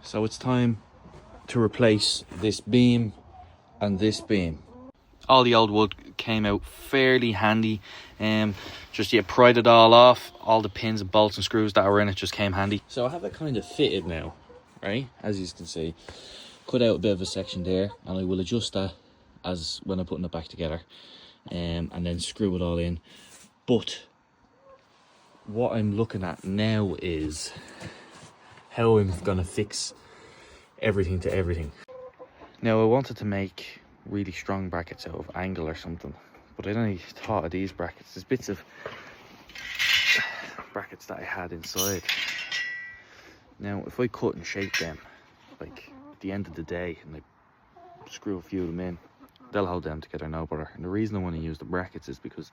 So it's time to replace this beam and this beam. All the old wood came out fairly handy. Just pried it all off. All the pins and bolts and screws that were in it just came handy. So I have it kind of fitted now, right? As you can see, cut out a bit of a section there, and I will adjust that as when I'm putting it back together, and then screw it all in. But what I'm looking at now is how I'm gonna fix everything to everything. Now I wanted to make really strong brackets out of angle or something, but I only thought of these brackets. There's bits of brackets that I had inside. Now if I cut and shape them, like at the end of the day, and I screw a few of them in, they'll hold them together no bother. And the reason I want to use the brackets is because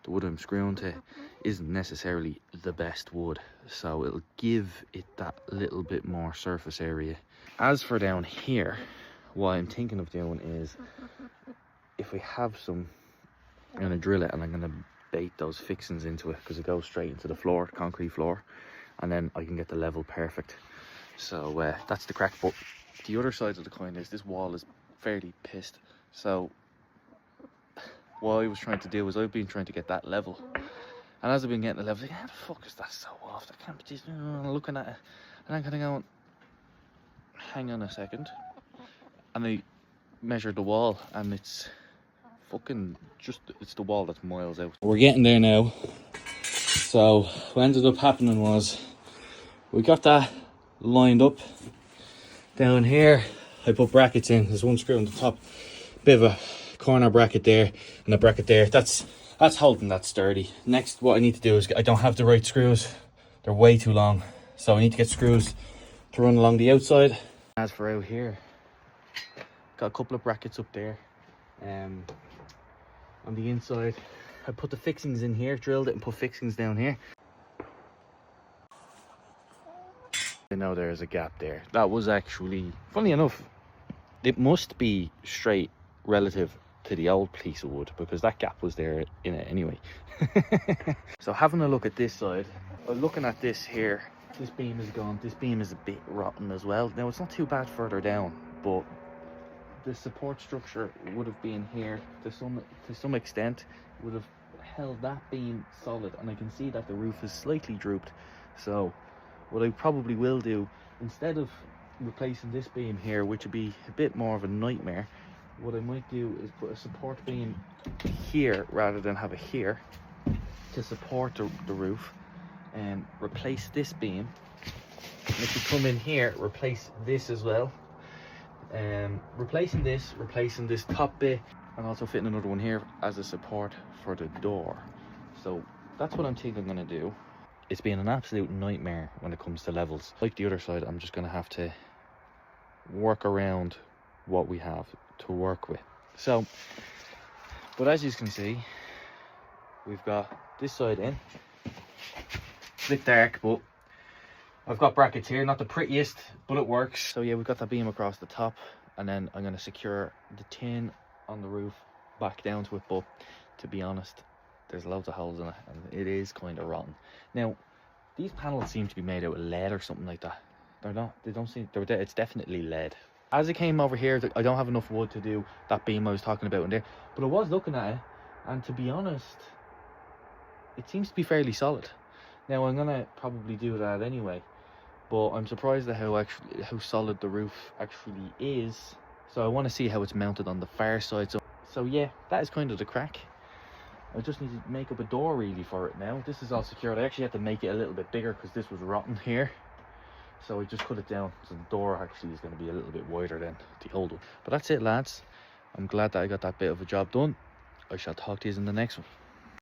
the wood I'm screwing to isn't necessarily the best wood, so it'll give it that little bit more surface area. As for down here, what I'm thinking of doing is, if we have some, I'm going to drill it and I'm going to bait those fixings into it, because it goes straight into the floor, concrete floor, and then I can get the level perfect. So that's the crack. But the other side of the coin is this wall is fairly pissed. So what I was trying to do was I've been trying to get that level, and as I've been getting the level, like, how the fuck is that so off? That can't be this. Looking at it, and I'm kind of going, hang on a second. And I measured the wall, and it's fucking just, it's the wall that's miles out. We're getting there now. So what ended up happening was, we got that lined up down here. I put brackets in. There's one screw on the top, bit of a corner bracket there, and a bracket there. That's holding that sturdy. Next, what I need to do is, I don't have the right screws. They're way too long, so I need to get screws to run along the outside. As for out here, got a couple of brackets up there. On the inside, I put the fixings in here, drilled it and put fixings down here. I know there's a gap there. That was actually, funny enough, it must be straight relative to the old piece of wood, because that gap was there in it anyway. So having a look at this side, looking at this here, this beam is gone. This beam is a bit rotten as well. Now it's not too bad further down, but the support structure would have been here to some extent. It would have held that beam solid, and I can see that the roof is slightly drooped. So what I probably will do, instead of replacing this beam here, which would be a bit more of a nightmare, what I might do is put a support beam here rather than have it here to support the roof, and replace this beam. And if you come in here, replace this as well. Replacing this top bit, and also fitting another one here as a support for the door. So that's what I'm thinking I'm going to do. It's been an absolute nightmare when it comes to levels. Like the other side, I'm just going to have to work around what we have to work with. So, but as you can see, we've got this side in. It's a bit dark, but I've got brackets here, not the prettiest, but it works. So yeah, we've got that beam across the top, and then I'm going to secure the tin on the roof back down to it. But to be honest, there's loads of holes in it, and it is kind of rotten. Now, these panels seem to be made out of lead or something like that. They're not, they don't seem, it's definitely lead. As it came over here, I don't have enough wood to do that beam I was talking about in there, but I was looking at it, and to be honest, it seems to be fairly solid. Now I'm gonna probably do that anyway, but I'm surprised at how solid the roof actually is. So I want to see how it's mounted on the far side. So yeah, that is kind of the crack. I just need to make up a door really for it now. This is all secured. I actually had to make it a little bit bigger because this was rotten here. So I just cut it down. So the door actually is going to be a little bit wider than the old one. But that's it, lads. I'm glad that I got that bit of a job done. I shall talk to you in the next one.